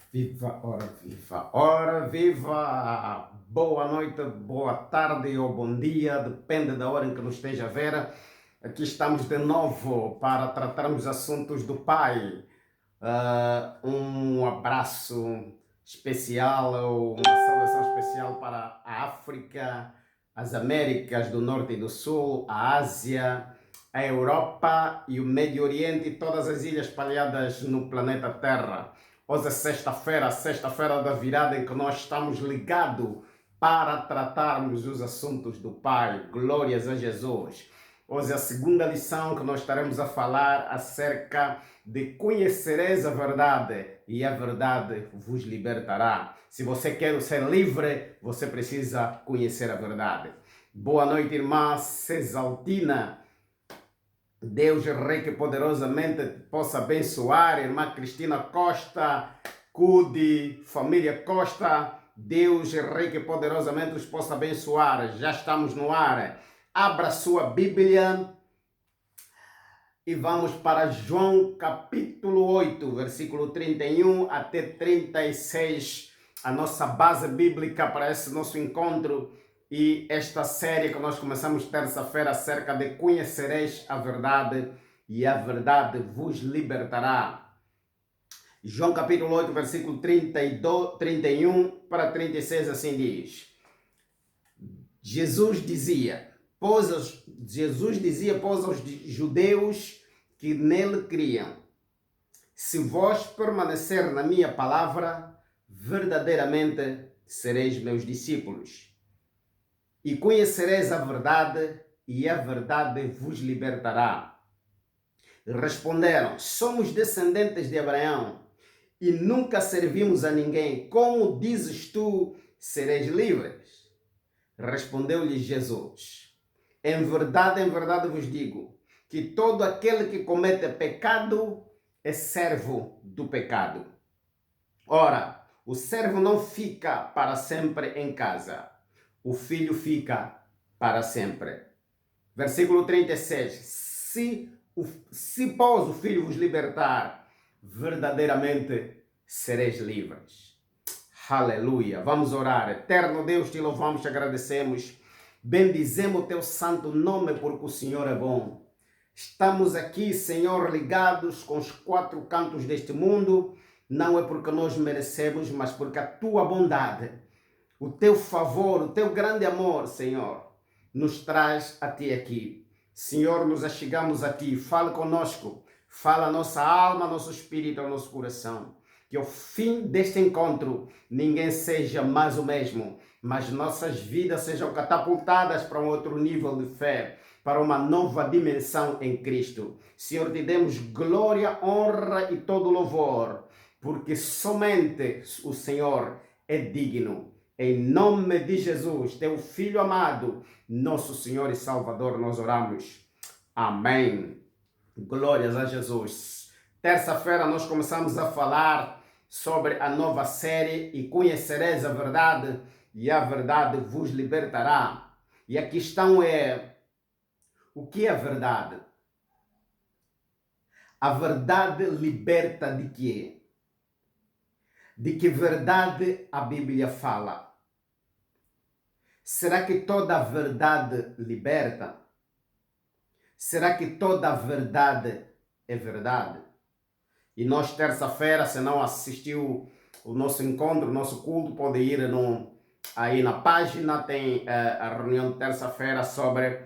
Viva, ora viva, ora viva! Boa noite, boa tarde ou bom dia, depende da hora em que nos esteja a ver. Aqui estamos de novo para tratarmos assuntos do Pai. Um abraço especial ou uma saudação especial para a África, as Américas do Norte e do Sul, a Ásia, a Europa e o Médio Oriente e todas as ilhas espalhadas no planeta Terra. Hoje é sexta-feira da virada em que nós estamos ligados para tratarmos os assuntos do Pai. Glórias a Jesus. Hoje é a segunda lição que nós estaremos a falar acerca de conhecereis a verdade e a verdade vos libertará. Se você quer ser livre, você precisa conhecer a verdade. Boa noite, irmã Cesaltina. Deus Rei que poderosamente possa abençoar. Irmã Cristina Costa, Cude, família Costa. Deus Rei que poderosamente os possa abençoar. Já estamos no ar. Abra sua Bíblia e vamos para João capítulo 8, versículo 31 até 36, a nossa base bíblica para esse nosso encontro e esta série que nós começamos terça-feira acerca de conhecereis a verdade e a verdade vos libertará. João capítulo 8, versículo 32, 31 para 36, assim diz. Jesus dizia, pois aos judeus que nele criam, se vós permanecer na minha palavra, verdadeiramente sereis meus discípulos. E conhecereis a verdade, e a verdade vos libertará. Responderam, somos descendentes de Abraão, e nunca servimos a ninguém. Como dizes tu, sereis livres? Respondeu-lhe Jesus, em verdade vos digo, que todo aquele que comete pecado é servo do pecado. Ora, o servo não fica para sempre em casa, o filho fica para sempre. Versículo 36, se pois o filho vos libertar, verdadeiramente sereis livres. Aleluia. Vamos orar. Eterno Deus, te louvamos, te agradecemos. Bendizemos o teu santo nome porque o Senhor é bom. Estamos aqui, Senhor, ligados com os quatro cantos deste mundo. Não é porque nós merecemos, mas porque a tua bondade, o teu favor, o teu grande amor, Senhor, nos traz a ti aqui. Senhor, nos achegamos a ti. Fala conosco. Fala a nossa alma, nosso espírito, o nosso coração. Que ao fim deste encontro ninguém seja mais o mesmo, mas nossas vidas sejam catapultadas para um outro nível de fé, para uma nova dimensão em Cristo. Senhor, te demos glória, honra e todo louvor, porque somente o Senhor é digno. Em nome de Jesus, teu Filho amado, nosso Senhor e Salvador, nós oramos. Amém. Glórias a Jesus. Terça-feira nós começamos a falar sobre a nova série e conhecereis a verdade e a verdade vos libertará. E a questão é, o que é a verdade? A verdade liberta de quê? De que verdade a Bíblia fala? Será que toda a verdade liberta? Será que toda a verdade é verdade? E nós, terça-feira, se não assistiu o nosso encontro, o nosso culto, pode ir aí na página, tem a reunião de terça-feira sobre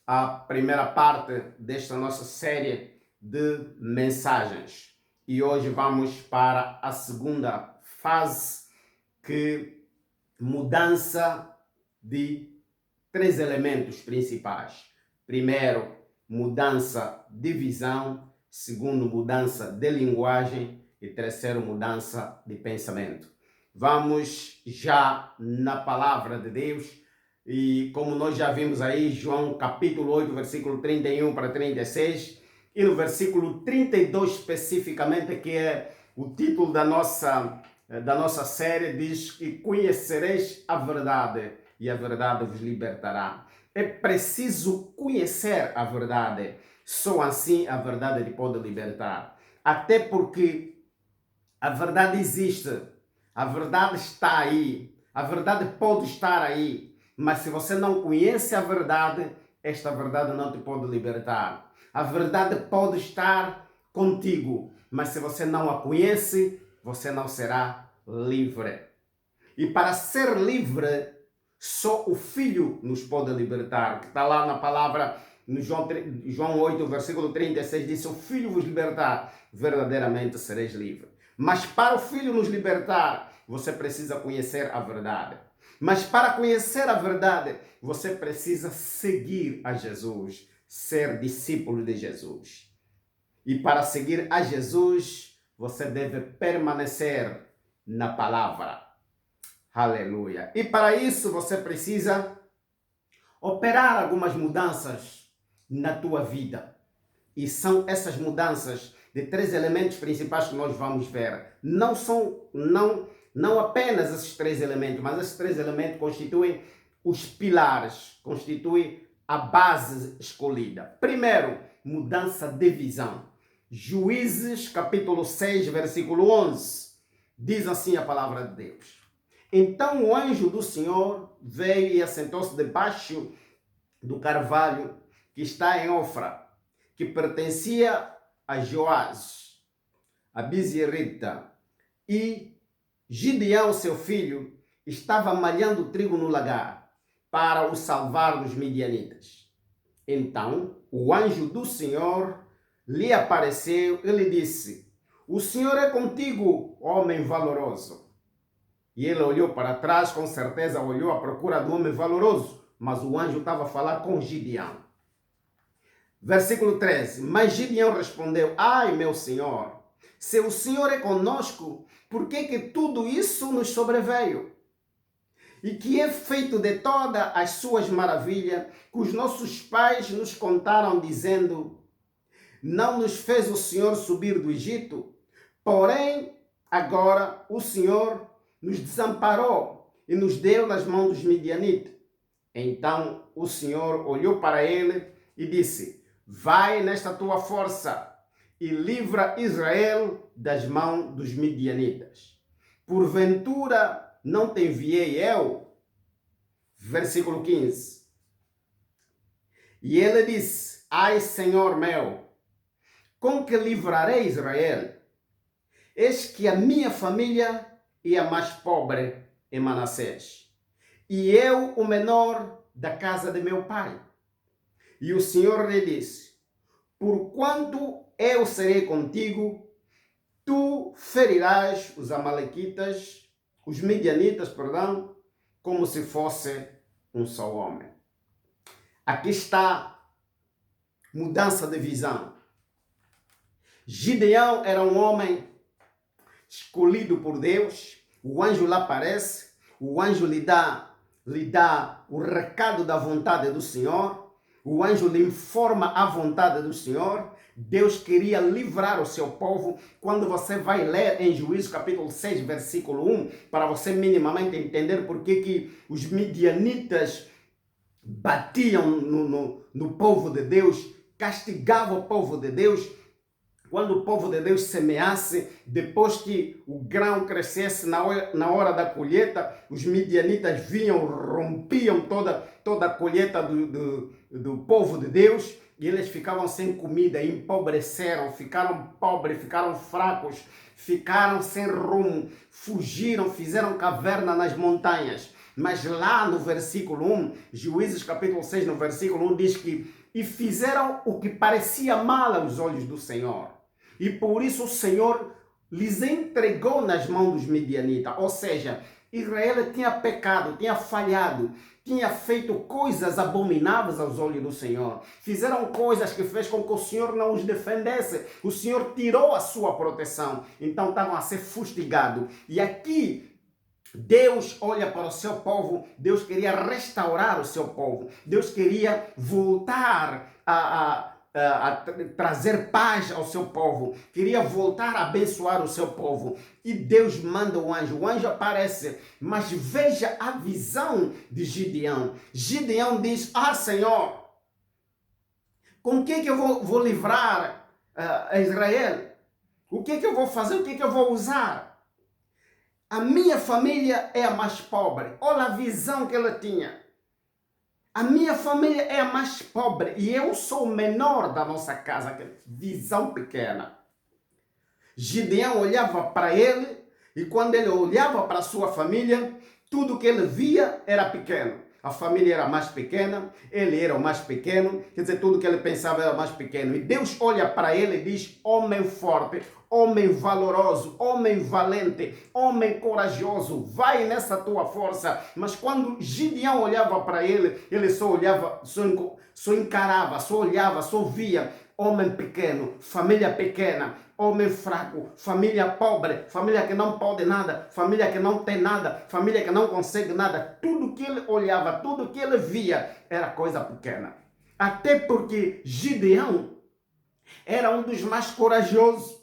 a primeira parte desta nossa série de mensagens. E hoje vamos para a segunda fase, que mudança de três elementos principais. Primeiro, mudança de visão. Segundo, mudança de linguagem. E terceiro, mudança de pensamento. Vamos já na palavra de Deus. E como nós já vimos aí, João capítulo 8, versículo 31 para 36. E no versículo 32 especificamente, que é o título da nossa série, diz que conhecereis a verdade e a verdade vos libertará. É preciso conhecer a verdade. Só assim a verdade lhe pode libertar. Até porque A verdade existe. A verdade está aí. A verdade pode estar aí. Mas se você não conhece a verdade, esta verdade não te pode libertar. A verdade pode estar contigo, mas se você não a conhece, você não será livre. E para ser livre, só o Filho nos pode libertar. Que está lá na palavra, no João 8, versículo 36, diz: se o Filho vos libertar, verdadeiramente sereis livres. Mas para o Filho nos libertar, você precisa conhecer a verdade. Mas para conhecer a verdade, você precisa seguir a Jesus, ser discípulo de Jesus. E para seguir a Jesus, você deve permanecer na palavra. Aleluia. E para isso você precisa operar algumas mudanças na tua vida. E são essas mudanças de 3 elementos principais que nós vamos ver. Não apenas esses 3 elementos, mas esses 3 elementos constituem os pilares, constituem a base escolhida. Primeiro, mudança de visão. Juízes, capítulo 6, versículo 11. Diz assim a palavra de Deus: então o anjo do Senhor veio e assentou-se debaixo do carvalho que está em Ofra, que pertencia a Joás, a Bizerita, e Gideão, seu filho, estava malhando trigo no lagar para o salvar dos midianitas. Então o anjo do Senhor lhe apareceu e lhe disse: o Senhor é contigo, homem valoroso. E ele olhou para trás, com certeza olhou à procura do homem valoroso, mas o anjo estava a falar com Gideão. Versículo 13. Mas Gideão respondeu: ai, meu Senhor, se o Senhor é conosco, por que tudo isso nos sobreveio? E que é feito de todas as suas maravilhas, que os nossos pais nos contaram, dizendo: não nos fez o Senhor subir do Egito? Porém, agora o Senhor nos desamparou e nos deu nas mãos dos midianitas. Então o Senhor olhou para ele e disse: vai nesta tua força e livra Israel das mãos dos midianitas. Porventura não te enviei eu? Versículo 15. E ele disse: ai, Senhor meu, com que livrarei Israel? Eis que a minha família é a mais pobre em Manassés, e eu o menor da casa de meu pai. E o Senhor lhe disse: porquanto eu serei contigo, tu ferirás os amalequitas, os midianitas, perdão, como se fosse um só homem. Aqui está mudança de visão. Gideão era um homem escolhido por Deus. O anjo lá aparece, o anjo lhe dá o recado da vontade do Senhor, o anjo lhe informa a vontade do Senhor. Deus queria livrar o seu povo. Quando você vai ler em Juízes capítulo 6, versículo 1, para você minimamente entender por que os midianitas batiam no povo de Deus, castigavam o povo de Deus. Quando o povo de Deus semeasse, depois que o grão crescesse na hora da colheita, os midianitas vinham, rompiam toda a colheita do povo de Deus, e eles ficavam sem comida, empobreceram, ficaram pobres, ficaram fracos, ficaram sem rumo, fugiram, fizeram caverna nas montanhas. Mas lá no versículo 1, Juízes capítulo 6, no versículo 1, diz que e fizeram o que parecia mal aos olhos do Senhor. E por isso o Senhor lhes entregou nas mãos dos midianitas. Ou seja, Israel tinha pecado, tinha falhado, tinha feito coisas abomináveis aos olhos do Senhor. Fizeram coisas que fez com que o Senhor não os defendesse. O Senhor tirou a sua proteção. Então estavam a ser fustigados. E aqui Deus olha para o seu povo. Deus queria restaurar o seu povo. Deus queria voltar a trazer paz ao seu povo, queria voltar a abençoar o seu povo. E Deus manda o anjo aparece, mas veja a visão de Gideão. Gideão diz: ah, Senhor, com que eu vou livrar a Israel? O que é que eu vou fazer? O que é que eu vou usar? A minha família é a mais pobre. Olha a visão que ela tinha. A minha família é a mais pobre e eu sou o menor da nossa casa. Visão pequena. Gideão olhava para ele e quando ele olhava para a sua família, tudo que ele via era pequeno. A família era mais pequena, ele era o mais pequeno, quer dizer, tudo que ele pensava era mais pequeno. E Deus olha para ele e diz, homem forte, homem valoroso, homem valente, homem corajoso, vai nessa tua força. Mas quando Gideão olhava para ele, ele só olhava, só encarava, só olhava, só via homem pequeno, família pequena, homem fraco, família pobre, família que não pode nada, família que não tem nada, família que não consegue nada. Tudo que ele olhava, tudo que ele via era coisa pequena. Até porque Gideão era um dos mais corajosos.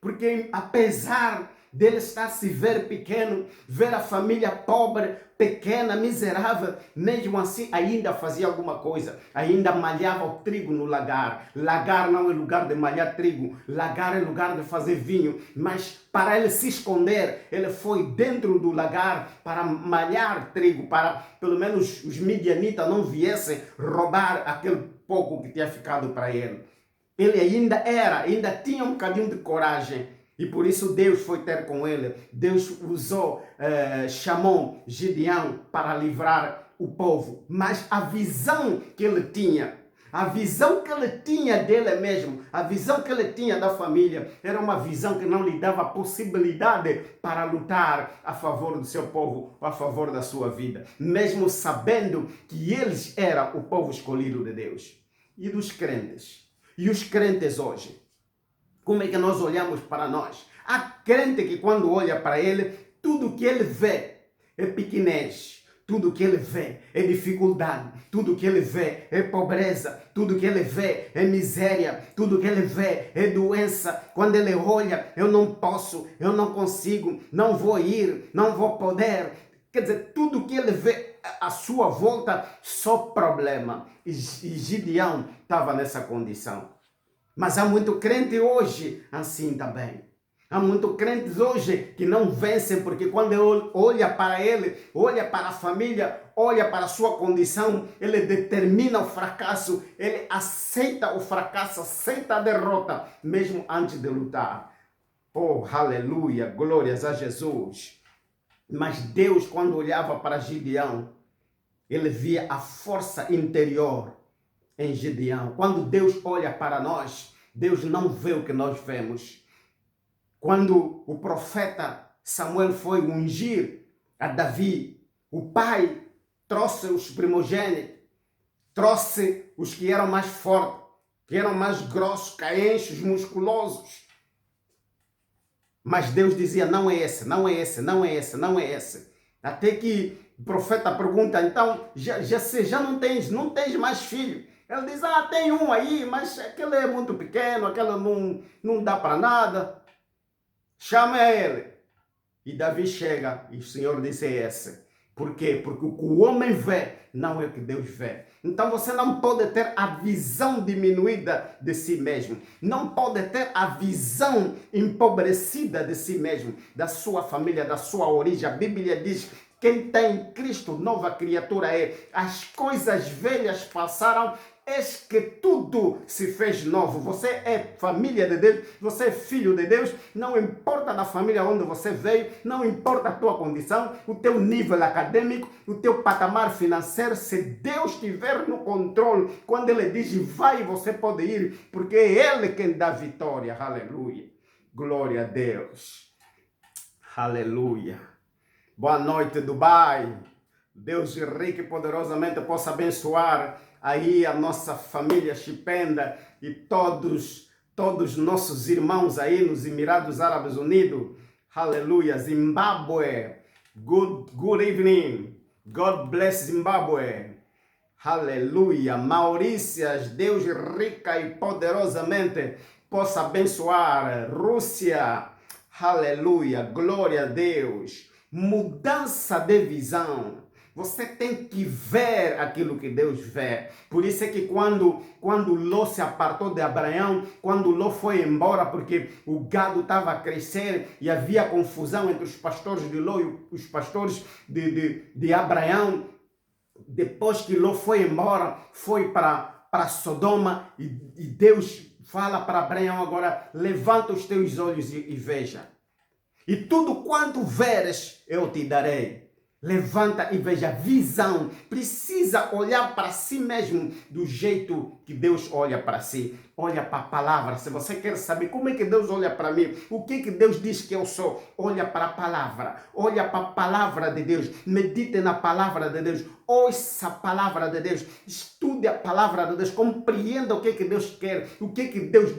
Porque apesar dele estar se ver pequeno, ver a família pobre, pequena, miserável, mesmo assim ainda fazia alguma coisa, ainda malhava o trigo no lagar. Lagar não é lugar de malhar trigo, lagar é lugar de fazer vinho, mas para ele se esconder, ele foi dentro do lagar para malhar trigo, para pelo menos os midianitas não viessem roubar aquele pouco que tinha ficado para ele. Ele ainda tinha um bocadinho de coragem. E por isso Deus foi ter com ele. Deus chamou Gideão para livrar o povo. Mas a visão que ele tinha, a visão que ele tinha dele mesmo, a visão que ele tinha da família, era uma visão que não lhe dava possibilidade para lutar a favor do seu povo, a favor da sua vida. Mesmo sabendo que eles eram o povo escolhido de Deus. E dos crentes? E os crentes hoje? Como é que nós olhamos para nós? Há crente que quando olha para ele, tudo que ele vê é pequenez, tudo que ele vê é dificuldade, tudo que ele vê é pobreza, tudo que ele vê é miséria, tudo que ele vê é doença. Quando ele olha, eu não posso, eu não consigo, não vou ir, não vou poder. Quer dizer, tudo que ele vê à sua volta, só problema. E Gideão estava nessa condição. Mas há muito crente hoje assim também. Há muitos crentes hoje que não vencem porque quando olha para ele, olha para a família, olha para a sua condição, ele determina o fracasso, ele aceita o fracasso, aceita a derrota, mesmo antes de lutar. Oh, aleluia, glórias a Jesus. Mas Deus, quando olhava para Gideão, ele via a força interior em Gideão. Quando Deus olha para nós, Deus não vê o que nós vemos. Quando o profeta Samuel foi ungir a Davi, o pai trouxe os primogênitos, trouxe os que eram mais fortes, que eram mais grossos, caenchos, musculosos. Mas Deus dizia, não é esse, não é esse, não é esse, não é esse. Até que o profeta pergunta, então, já não tens mais filho? Ele diz, tem um aí, mas aquele é muito pequeno, aquele não dá para nada. Chama ele. E Davi chega e o Senhor disse, é esse. Por quê? Porque o que o homem vê não é o que Deus vê. Então você não pode ter a visão diminuída de si mesmo. Não pode ter a visão empobrecida de si mesmo, da sua família, da sua origem. A Bíblia diz, quem tem Cristo, nova criatura é. As coisas velhas passaram, eis que tudo se fez novo. Você é família de Deus, você é filho de Deus, não importa da família onde você veio, não importa a tua condição, o teu nível acadêmico, o teu patamar financeiro, se Deus estiver no controle, quando Ele diz vai, você pode ir, porque é Ele quem dá vitória. Aleluia. Glória a Deus. Aleluia. Boa noite, Dubai. Deus rico e poderosamente possa abençoar aí a nossa família Chipenda e todos nossos irmãos aí nos Emirados Árabes Unidos. Aleluia. Zimbábue. Good evening. God bless Zimbábue. Aleluia. Maurícias, Deus rica e poderosamente possa abençoar. Rússia. Aleluia. Glória a Deus. Mudança de visão. Você tem que ver aquilo que Deus vê. Por isso é que quando Ló se apartou de Abraão, quando Ló foi embora, porque o gado estava a crescer e havia confusão entre os pastores de Ló e os pastores de Abraão, depois que Ló foi embora, foi para Sodoma e Deus fala para Abraão agora, levanta os teus olhos e veja. E tudo quanto veres, eu te darei. Levanta e veja, visão. Precisa olhar para si mesmo do jeito que Deus olha para si. Olha para a palavra. Se você quer saber como é que Deus olha para mim, o que Deus diz que eu sou, olha para a palavra. Olha para a palavra de Deus. Medite na palavra de Deus. Ouça a palavra de Deus. Estude a palavra de Deus. Compreenda o que Deus quer. O que Deus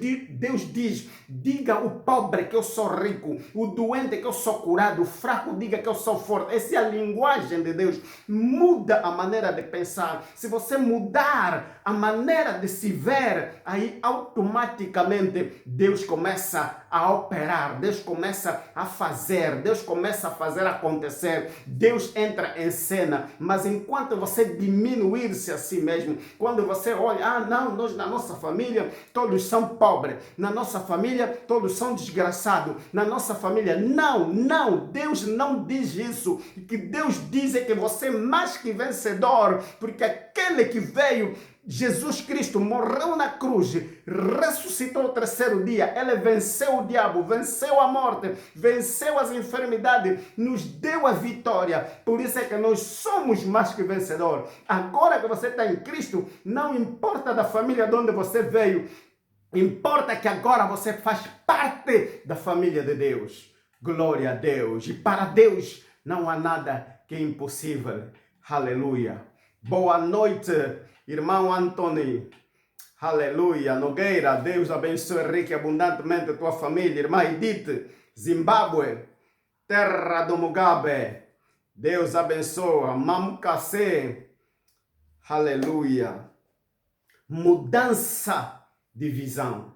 diz. Diga ao pobre que eu sou rico. O doente que eu sou curado. O fraco diga que eu sou forte. Essa é a linguagem de Deus. Muda a maneira de pensar. Se você mudar a maneira de se ver, aí automaticamente Deus começa a operar. Deus começa a fazer. Deus começa a fazer acontecer. Deus entra em cena. Mas enquanto você diminuir-se a si mesmo, quando você olha, não, nós na nossa família todos são pobres, na nossa família todos são desgraçados, na nossa família, não, Deus não diz isso. O que Deus diz é que você é mais que vencedor, porque aquele que veio, Jesus Cristo, morreu na cruz, ressuscitou no terceiro dia, ele venceu o diabo, venceu a morte, venceu as enfermidades, nos deu a vitória. Por isso é que nós somos mais que vencedor. Agora que você está em Cristo, não importa da família de onde você veio, importa que agora você faz parte da família de Deus. Glória a Deus. E para Deus não há nada que é impossível. Aleluia. Boa noite, irmão Antônio. Aleluia. Nogueira, Deus abençoe rica e abundantemente a tua família. Irmã Edith, Zimbábue, terra do Mugabe. Deus abençoe. Mamukase. Aleluia. Mudança de visão.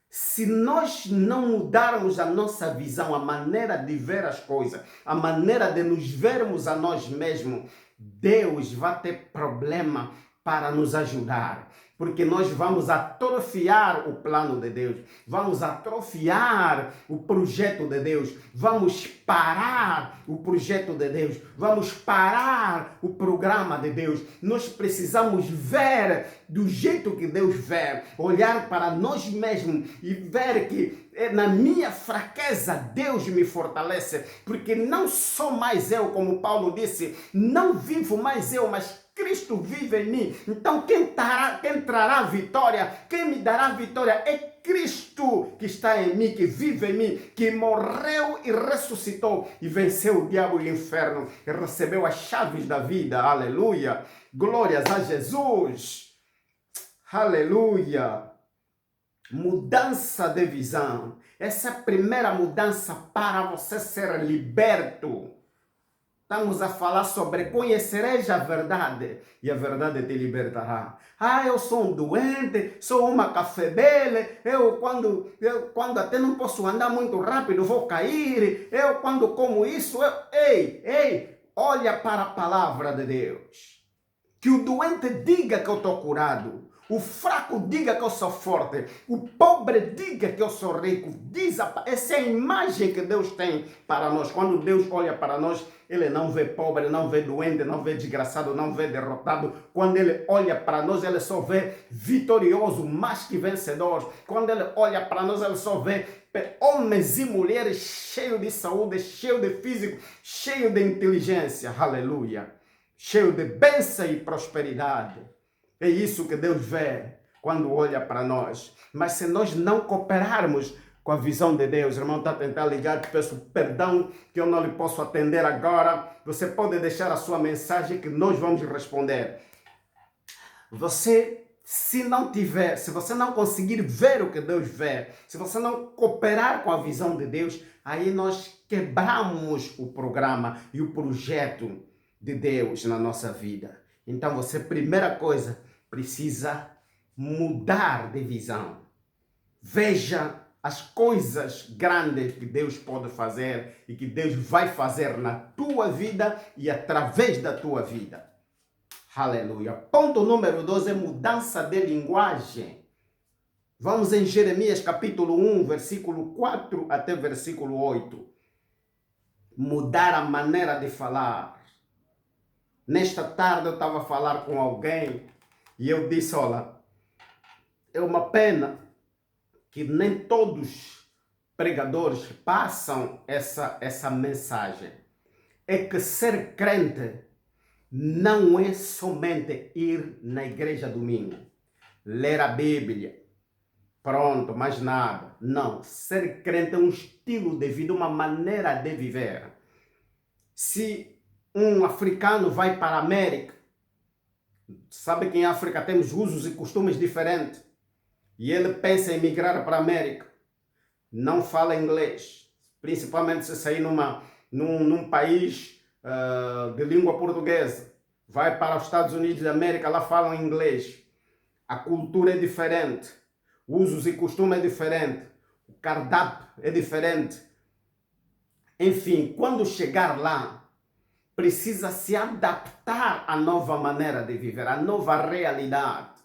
Se nós não mudarmos a nossa visão, a maneira de ver as coisas, a maneira de nos vermos a nós mesmos, Deus vai ter problema para nos ajudar. Porque nós vamos atrofiar o plano de Deus, vamos atrofiar o projeto de Deus, vamos parar o projeto de Deus, vamos parar o programa de Deus. Nós precisamos ver do jeito que Deus vê, olhar para nós mesmos e ver que na minha fraqueza Deus me fortalece, porque não sou mais eu, como Paulo disse, não vivo mais eu, mas Cristo vive em mim. Então quem trará vitória, quem me dará vitória é Cristo que está em mim, que vive em mim, que morreu e ressuscitou e venceu o diabo e o inferno e recebeu as chaves da vida. Aleluia. Glórias a Jesus. Aleluia. Mudança de visão. Essa é a primeira mudança para você ser liberto. Estamos a falar sobre conhecereis a verdade e a verdade te libertará. Eu sou um doente, sou uma cafebele, eu quando até não posso andar muito rápido vou cair, eu quando como isso, ei, olha para a palavra de Deus. Que o doente diga que eu estou curado. O fraco diga que eu sou forte. O pobre diga que eu sou rico. Essa é a imagem que Deus tem para nós. Quando Deus olha para nós, Ele não vê pobre, não vê doente, não vê desgraçado, não vê derrotado. Quando Ele olha para nós, Ele só vê vitorioso, mais que vencedor. Quando Ele olha para nós, Ele só vê homens e mulheres cheios de saúde, cheios de físico, cheios de inteligência. Aleluia. Cheio de bênção e prosperidade. É isso que Deus vê quando olha para nós. Mas se nós não cooperarmos com a visão de Deus, o irmão está tentando ligar, te peço perdão que eu não lhe posso atender agora. Você pode deixar a sua mensagem que nós vamos responder. Se você não conseguir ver o que Deus vê, se você não cooperar com a visão de Deus, aí nós quebramos o programa e o projeto de Deus na nossa vida. Então você, primeira coisa, precisa mudar de visão. Veja as coisas grandes que Deus pode fazer e que Deus vai fazer na tua vida e através da tua vida. Aleluia. Ponto número 2 é mudança de linguagem. Vamos em Jeremias capítulo 1, versículo 4 até versículo 8. Mudar a maneira de falar. Nesta tarde eu estava a falar com alguém e eu disse, olha, é uma pena que nem todos pregadores passam essa mensagem. É que ser crente não é somente ir na igreja domingo, ler a Bíblia, pronto, mais nada. Não, ser crente é um estilo de vida, uma maneira de viver. Se um africano vai para a América, sabe que em África temos usos e costumes diferentes, e ele pensa em migrar para a América, não fala inglês, principalmente se sair num país de língua portuguesa, vai para os Estados Unidos da América, lá falam inglês, a cultura é diferente, usos e costumes é diferente, o cardápio é diferente. Enfim, quando chegar lá, precisa se adaptar à nova maneira de viver, à nova realidade.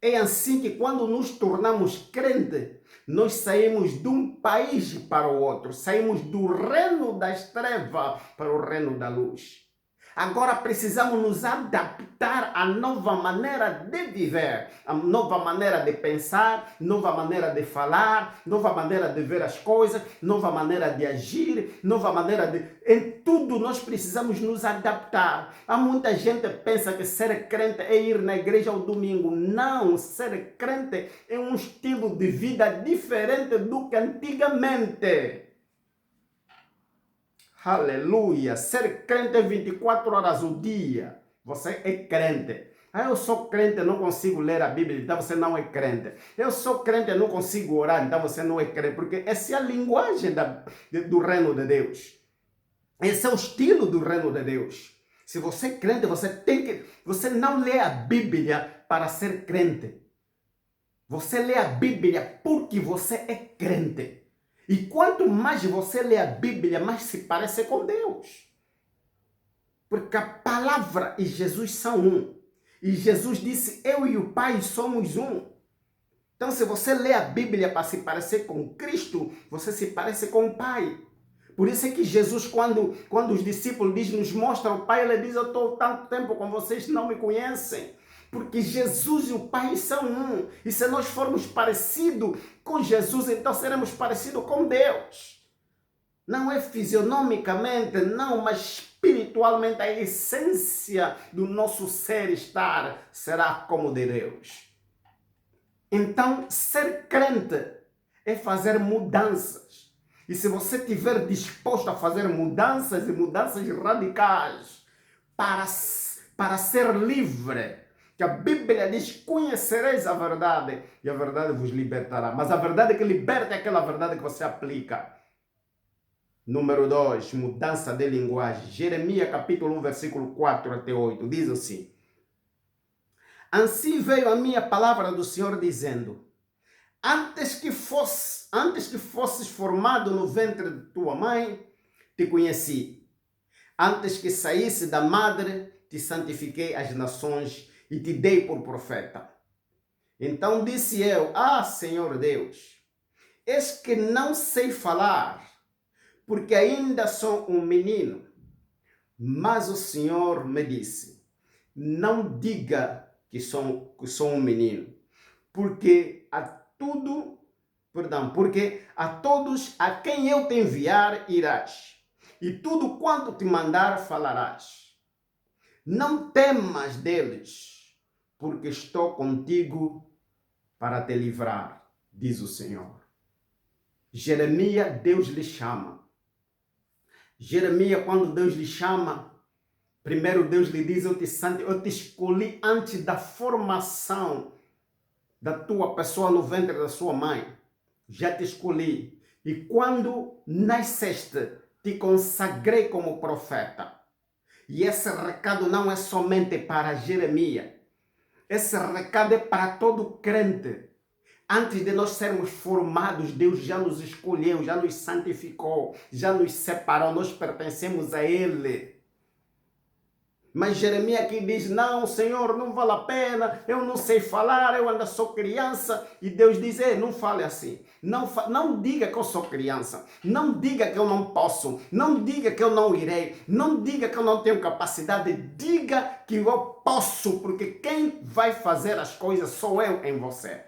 É assim que quando nos tornamos crentes, nós saímos de um país para o outro, saímos do reino das trevas para o reino da luz. Agora precisamos nos adaptar à nova maneira de viver, à nova maneira de pensar, nova maneira de falar, nova maneira de ver as coisas, nova maneira de agir, nova maneira de... Em tudo nós precisamos nos adaptar. Há muita gente que pensa que ser crente é ir na igreja ao domingo. Não, ser crente é um estilo de vida diferente do que antigamente. Aleluia! Ser crente é 24 horas o dia. Você é crente. Eu sou crente, não consigo ler a Bíblia, então você não é crente. Eu sou crente, não consigo orar, então você não é crente. Porque essa é a linguagem do reino de Deus. Esse é o estilo do reino de Deus. Se você é crente, você não lê a Bíblia para ser crente. Você lê a Bíblia porque você é crente. E quanto mais você lê a Bíblia, mais se parece com Deus. Porque a palavra e Jesus são um. E Jesus disse, eu e o Pai somos um. Então, se você lê a Bíblia para se parecer com Cristo, você se parece com o Pai. Por isso é que Jesus, quando os discípulos nos mostram o Pai, ele diz, eu estou tanto tempo com vocês que não me conhecem. Porque Jesus e o Pai são um. E se nós formos parecidos com Jesus, então seremos parecidos com Deus. Não é fisionomicamente, não, mas espiritualmente a essência do nosso ser estar será como de Deus. Então, ser crente é fazer mudanças. E se você estiver disposto a fazer mudanças e mudanças radicais para ser livre, que a Bíblia diz, conhecereis a verdade e a verdade vos libertará. Mas a verdade que liberta é aquela verdade que você aplica. Número 2, mudança de linguagem. Jeremias capítulo 1, versículo 4 até 8, diz assim. Assim veio a minha palavra do Senhor dizendo, antes que fosses formado no ventre de tua mãe, te conheci. Antes que saísse da madre, te santifiquei as nações e te dei por profeta. Então disse eu, Senhor Deus, eis que não sei falar, porque ainda sou um menino. Mas o Senhor me disse, não diga que sou um menino, porque a todos a quem eu te enviar irás, e tudo quanto te mandar falarás. Não temas deles, porque estou contigo para te livrar, diz o Senhor. Jeremias, Deus lhe chama. Jeremias, quando Deus lhe chama, primeiro Deus lhe diz, eu te escolhi antes da formação da tua pessoa no ventre da sua mãe. Já te escolhi. E quando nasceste, te consagrei como profeta. E esse recado não é somente para Jeremias. Esse recado é para todo crente. Antes de nós sermos formados, Deus já nos escolheu, já nos santificou, já nos separou, nós pertencemos a Ele. Mas Jeremias aqui diz, não, Senhor, não vale a pena, eu não sei falar, eu ainda sou criança. E Deus diz, não fale assim. Não diga que eu sou criança. Não diga que eu não posso. Não diga que eu não irei. Não diga que eu não tenho capacidade. Diga que eu posso, porque quem vai fazer as coisas sou eu em você.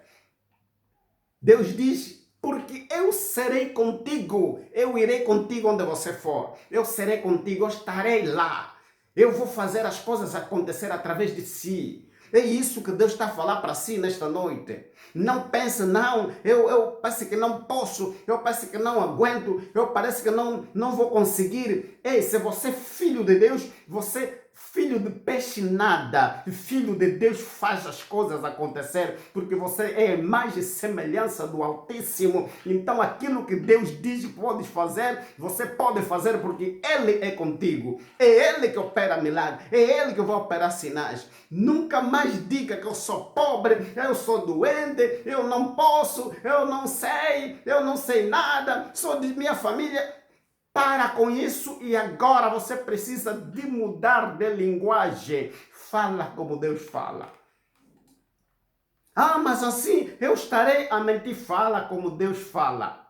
Deus diz, porque eu serei contigo. Eu irei contigo onde você for. Eu serei contigo, eu estarei lá. Eu vou fazer as coisas acontecer através de si. É isso que Deus está a falar para si nesta noite. Não pense, não, eu parece que não posso, eu parece que não aguento, eu parece que não vou conseguir. Ei, se você é filho de Deus, você filho de peixe nada, filho de Deus faz as coisas acontecer, porque você é a imagem e semelhança do Altíssimo. Então aquilo que Deus diz que pode fazer, você pode fazer porque Ele é contigo. É Ele que opera milagres, é Ele que vai operar sinais. Nunca mais diga que eu sou pobre, eu sou doente, eu não posso, eu não sei nada, sou de minha família. Para com isso e agora você precisa de mudar de linguagem. Fala como Deus fala. Ah, mas assim eu estarei a mentir. Fala como Deus fala.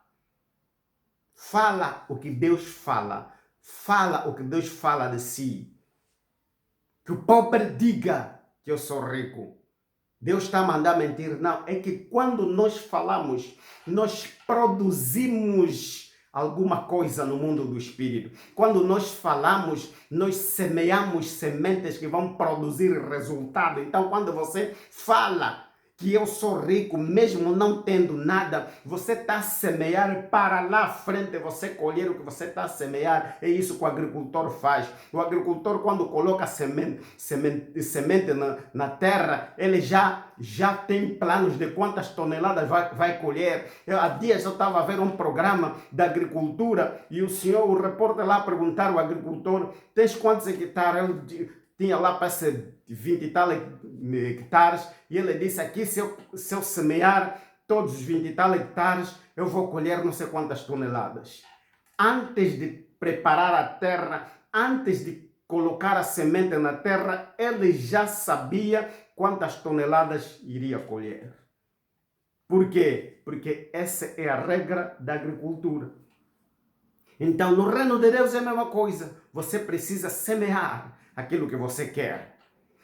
Fala o que Deus fala. Fala o que Deus fala de si. Que o pobre diga que eu sou rico. Deus está a mandar mentir. Não, é que quando nós falamos, nós produzimos alguma coisa no mundo do espírito. Quando nós falamos, nós semeamos sementes que vão produzir resultado. Então, quando você fala que eu sou rico, mesmo não tendo nada, você está a semear para lá à frente, você colher o que você está a semear. É isso que o agricultor faz. O agricultor, quando coloca semente na terra, ele já tem planos de quantas toneladas vai colher. Há dias eu estava a ver um programa da agricultura e o repórter lá perguntar ao agricultor, tens quantos hectares? Ele tinha lá para ser 20 e tal hectares, e ele disse aqui, se eu semear todos os 20 e tal hectares, eu vou colher não sei quantas toneladas. Antes de preparar a terra, antes de colocar a semente na terra, ele já sabia quantas toneladas iria colher. Por quê? Porque essa é a regra da agricultura. Então, no reino de Deus é a mesma coisa. Você precisa semear aquilo que você quer.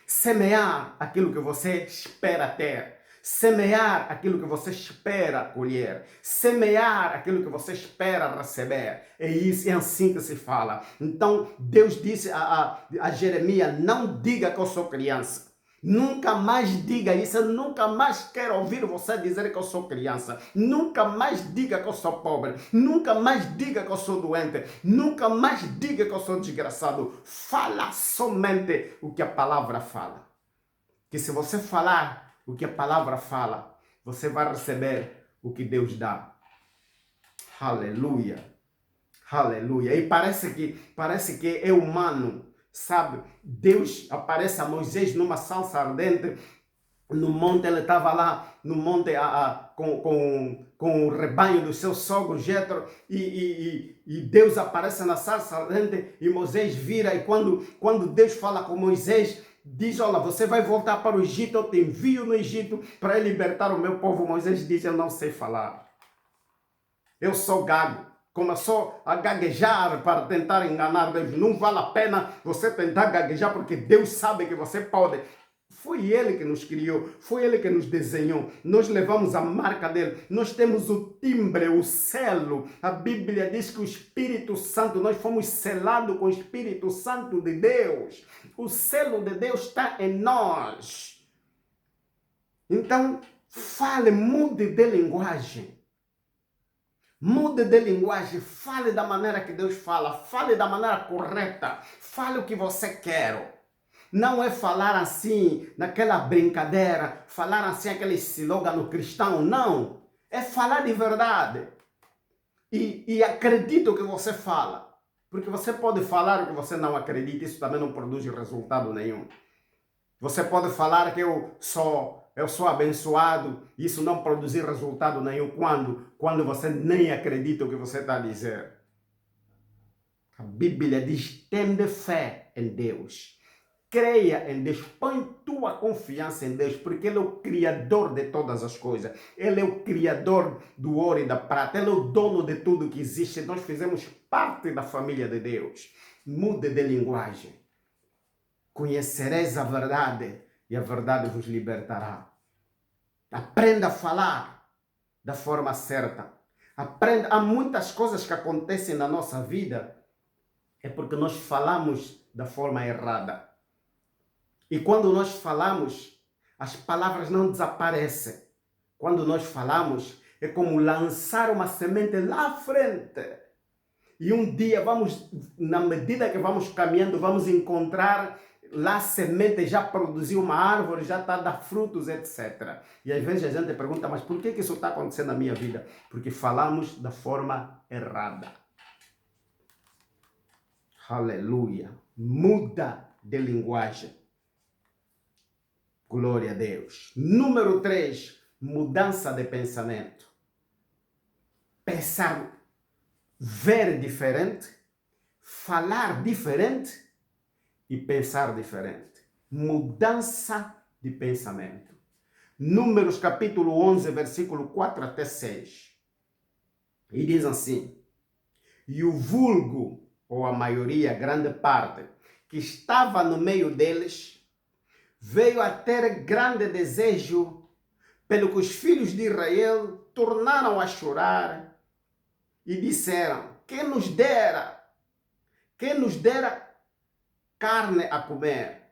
Semear aquilo que você espera ter. Semear aquilo que você espera colher. Semear aquilo que você espera receber. É isso, é assim que se fala. Então, Deus disse a Jeremias, não diga que eu sou criança. Nunca mais diga isso, eu nunca mais quero ouvir você dizer que eu sou criança. Nunca mais diga que eu sou pobre. Nunca mais diga que eu sou doente. Nunca mais diga que eu sou desgraçado. Fala somente o que a palavra fala. Que se você falar o que a palavra fala, você vai receber o que Deus dá. Aleluia. Aleluia. E parece que é humano. Sabe, Deus aparece a Moisés numa salsa ardente, no monte, ele estava lá no monte com o rebanho do seu sogro Jetro, e Deus aparece na salsa ardente, e Moisés vira, e quando Deus fala com Moisés, diz, olha, você vai voltar para o Egito, eu te envio no Egito para libertar o meu povo. Moisés diz, eu não sei falar, eu sou gago. Começou a gaguejar para tentar enganar Deus. Não vale a pena você tentar gaguejar, porque Deus sabe que você pode. Foi Ele que nos criou, foi Ele que nos desenhou. Nós levamos a marca dele, nós temos o timbre, o selo. A Bíblia diz que o Espírito Santo, nós fomos selados com o Espírito Santo de Deus. O selo de Deus está em nós. Então, fale, mude de linguagem. Mude de linguagem, fale da maneira que Deus fala, fale da maneira correta, fale o que você quer. Não é falar assim, naquela brincadeira, falar assim, aquele slogan cristão, não. É falar de verdade. E acredite o que você fala. Porque você pode falar o que você não acredita, isso também não produz resultado nenhum. Você pode falar que eu sou eu sou abençoado, isso não produzir resultado nenhum. Quando você nem acredita o que você está a dizer. A Bíblia diz, tende fé em Deus. Creia em Deus, põe tua confiança em Deus, porque Ele é o Criador de todas as coisas. Ele é o Criador do ouro e da prata. Ele é o dono de tudo que existe. Nós fizemos parte da família de Deus. Mude de linguagem. Conhecereis a verdade e a verdade vos libertará. Aprenda a falar da forma certa. Aprenda. Há muitas coisas que acontecem na nossa vida é porque nós falamos da forma errada. E quando nós falamos, as palavras não desaparecem. Quando nós falamos, é como lançar uma semente lá à frente. E um dia na medida que vamos caminhando, vamos encontrar lá a semente já produziu uma árvore, já está a dar frutos, etc. E às vezes a gente pergunta, mas por que isso está acontecendo na minha vida? Porque falamos da forma errada. Aleluia. Muda de linguagem. Glória a Deus. Número 3, mudança de pensamento. Pensar, ver diferente, falar diferente e pensar diferente. Mudança de pensamento. Números capítulo 11, versículo 4 até 6. E diz assim, e o vulgo, ou a maioria, grande parte, que estava no meio deles, veio a ter grande desejo, pelo que os filhos de Israel tornaram a chorar e disseram, quem nos dera carne a comer.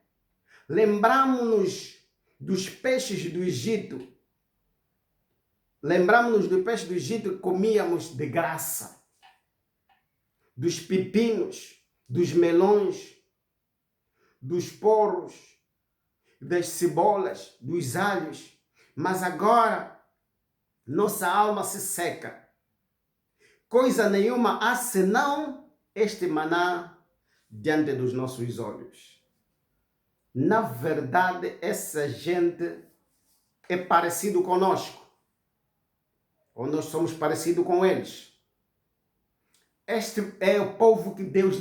Lembramos-nos dos peixes do Egito. Lembramos-nos do peixe do Egito que comíamos de graça. Dos pepinos, dos melões, dos porros, das cebolas, dos alhos. Mas agora nossa alma se seca. Coisa nenhuma há senão este maná diante dos nossos olhos. Na verdade, essa gente é parecido conosco. Ou nós somos parecidos com eles. Este é o povo que Deus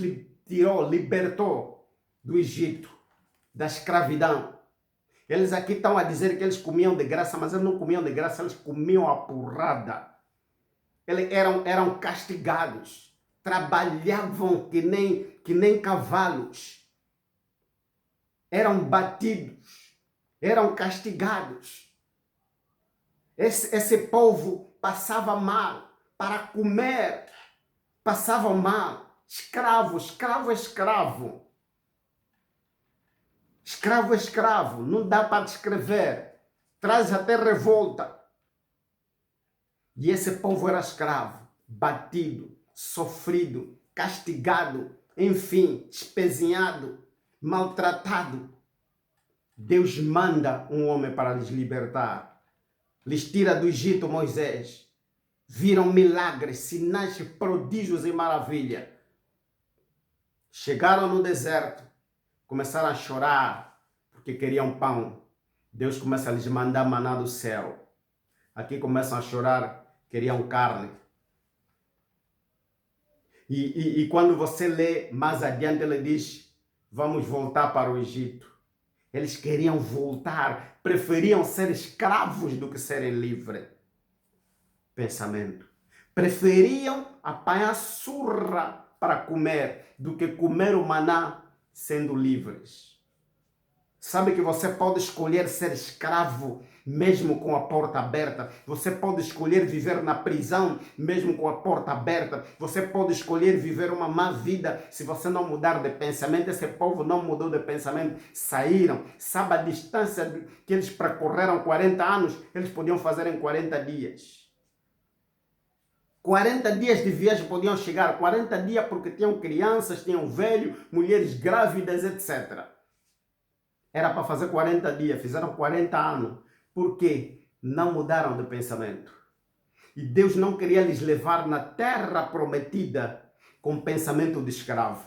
tirou, libertou do Egito, da escravidão. Eles aqui estão a dizer que eles comiam de graça, mas eles não comiam de graça, eles comiam a porrada. Eles eram castigados, trabalhavam que nem cavalos. Eram batidos, eram castigados. Esse povo passava mal para comer, passava mal. Escravo é escravo. Escravo é escravo, não dá para descrever. Traz até revolta. E esse povo era escravo, batido, sofrido, castigado, enfim, espezinhado, maltratado. Deus manda um homem para lhes libertar. Lhes tira do Egito Moisés. Viram milagres, sinais, prodígios e maravilha. Chegaram no deserto. Começaram a chorar porque queriam pão. Deus começa a lhes mandar maná do céu. Aqui começam a chorar, queriam carne. E quando você lê mais adiante, ele diz, vamos voltar para o Egito. Eles queriam voltar, preferiam ser escravos do que serem livres. Pensamento. Preferiam apanhar surra para comer do que comer o maná sendo livres. Sabe que você pode escolher ser escravo mesmo com a porta aberta. Você pode escolher viver na prisão mesmo com a porta aberta. Você pode escolher viver uma má vida se você não mudar de pensamento. Esse povo não mudou de pensamento. Saíram. Sabe a distância que eles percorreram 40 anos? Eles podiam fazer em 40 dias. 40 dias de viagem podiam chegar, 40 dias porque tinham crianças, tinham velhos, mulheres grávidas, etc. Era para fazer 40 dias, fizeram 40 anos. Por quê? Não mudaram de pensamento. E Deus não queria lhes levar na terra prometida com pensamento de escravo.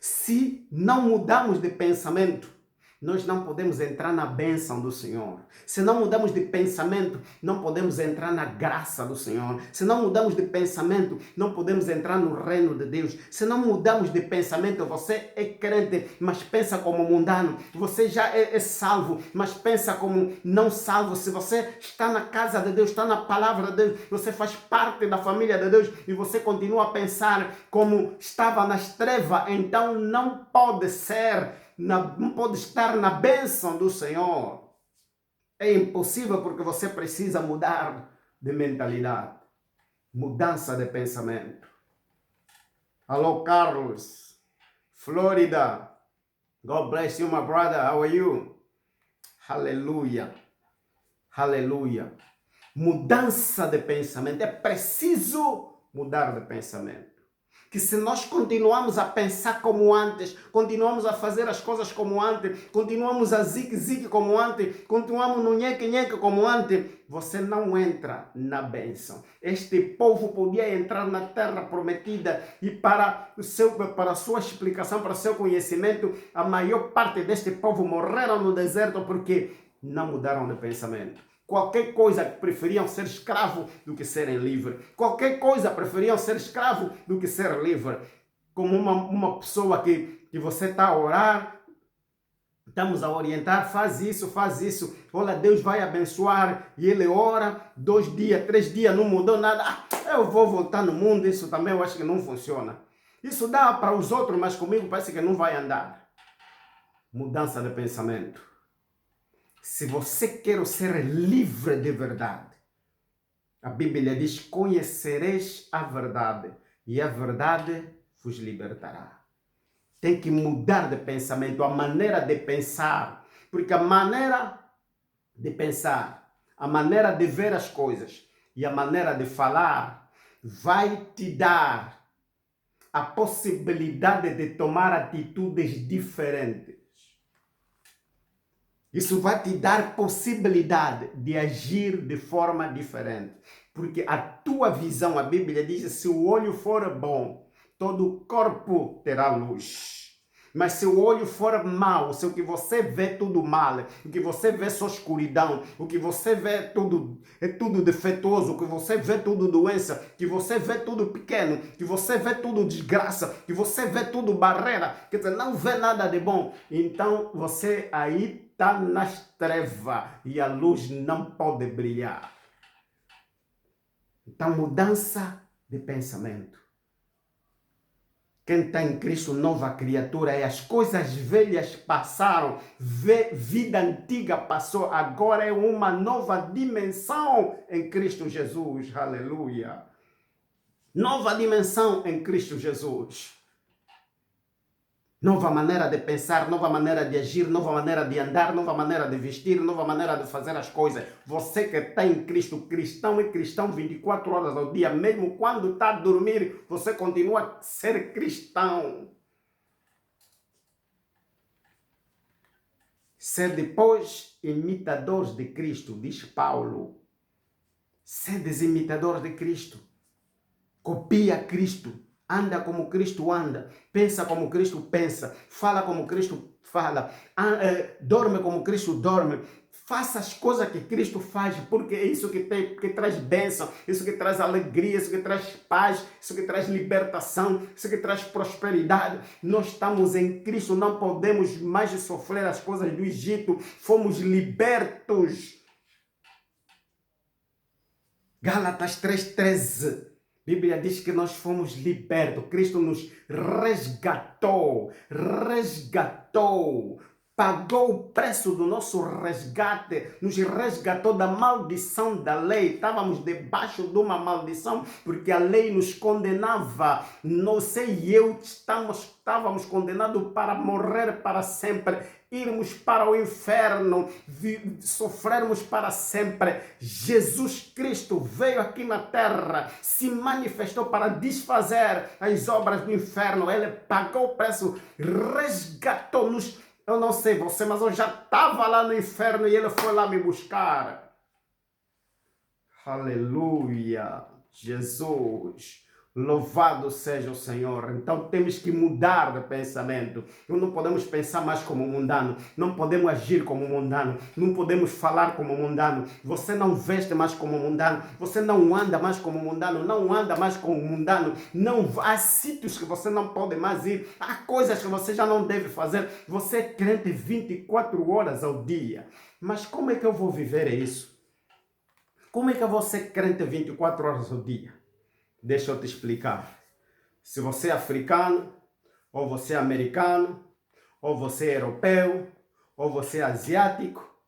Se não mudamos de pensamento, nós não podemos entrar na bênção do Senhor. Se não mudamos de pensamento, não podemos entrar na graça do Senhor. Se não mudamos de pensamento, não podemos entrar no reino de Deus. Se não mudamos de pensamento, você é crente, mas pensa como mundano. Você já é salvo, mas pensa como não salvo. Se você está na casa de Deus, está na palavra de Deus, você faz parte da família de Deus e você continua a pensar como estava nas trevas, então não pode ser, não pode estar na bênção do Senhor. É impossível porque você precisa mudar de mentalidade. Mudança de pensamento. Alô, Carlos. Flórida. God bless you, my brother. How are you? Aleluia. Aleluia. Mudança de pensamento. É preciso mudar de pensamento. Que se nós continuamos a pensar como antes, continuamos a fazer as coisas como antes, continuamos a zigue-zigue como antes, continuamos no nheque-nheque como antes, você não entra na bênção. Este povo podia entrar na terra prometida e para a sua explicação, para o seu conhecimento, a maior parte deste povo morreram no deserto porque não mudaram de pensamento. Qualquer coisa preferiam ser escravo do que serem livres. Qualquer coisa preferiam ser escravo do que ser livre. Como uma pessoa que você está a orar, estamos a orientar, faz isso, olha, Deus vai abençoar, e ele ora, 2 dias, 3 dias, não mudou nada, eu vou voltar no mundo, isso também eu acho que não funciona. Isso dá para os outros, mas comigo parece que não vai andar. Mudança de pensamento. Se você quer ser livre de verdade, a Bíblia diz, conhecereis a verdade e a verdade vos libertará. Tem que mudar de pensamento, a maneira de pensar, porque a maneira de pensar, a maneira de ver as coisas e a maneira de falar vai te dar a possibilidade de tomar atitudes diferentes. Isso vai te dar possibilidade de agir de forma diferente. Porque a tua visão, a Bíblia diz, se o olho for bom, todo o corpo terá luz. Mas se o olho for mau, se o que você vê tudo mal, o que você vê só escuridão, o que você vê tudo é tudo defeituoso, o que você vê tudo doença, que você vê tudo pequeno, que você vê tudo desgraça, que você vê tudo barreira, que você não vê nada de bom, então você aí está nas trevas e a luz não pode brilhar. Então, mudança de pensamento. Quem está em Cristo, nova criatura, é as coisas velhas passaram, vida antiga passou, agora é uma nova dimensão em Cristo Jesus. Aleluia. Nova dimensão em Cristo Jesus. Nova maneira de pensar, nova maneira de agir, nova maneira de andar, nova maneira de vestir, nova maneira de fazer as coisas. Você que está em Cristo, cristão e cristão 24 horas ao dia, mesmo quando está a dormir, você continua a ser cristão. Ser depois imitadores de Cristo, diz Paulo. Sedes imitadores de Cristo. Copia Cristo. Anda como Cristo anda, pensa como Cristo pensa, fala como Cristo fala, dorme como Cristo dorme. Faça as coisas que Cristo faz, porque é isso que traz bênção, isso que traz alegria, isso que traz paz, isso que traz libertação, isso que traz prosperidade. Nós estamos em Cristo, não podemos mais sofrer as coisas do Egito, fomos libertos. Gálatas 3:13. A Bíblia diz que nós fomos libertos. Cristo nos resgatou. Pagou o preço do nosso resgate. Nos resgatou da maldição da lei. Estávamos debaixo de uma maldição porque a lei nos condenava. Você e eu estávamos condenados para morrer para sempre. Irmos para o inferno, sofrermos para sempre. Jesus Cristo veio aqui na terra, se manifestou para desfazer as obras do inferno. Ele pagou o preço, resgatou-nos. Eu não sei você, mas eu já estava lá no inferno e ele foi lá me buscar. Aleluia, Jesus. Louvado seja o Senhor. Então temos que mudar de pensamento. Não podemos pensar mais como mundano. Não podemos agir como mundano. Não podemos falar como mundano. Você não veste mais como mundano. Você não anda mais como mundano. Não anda mais como mundano. Não, há sítios que você não pode mais ir. Há coisas que você já não deve fazer. Você é crente 24 horas ao dia. Mas como é que eu vou viver isso? Como é que eu vou ser crente 24 horas ao dia? Deixa eu te explicar. Se você é africano, ou você é americano, ou você é europeu, ou você é asiático,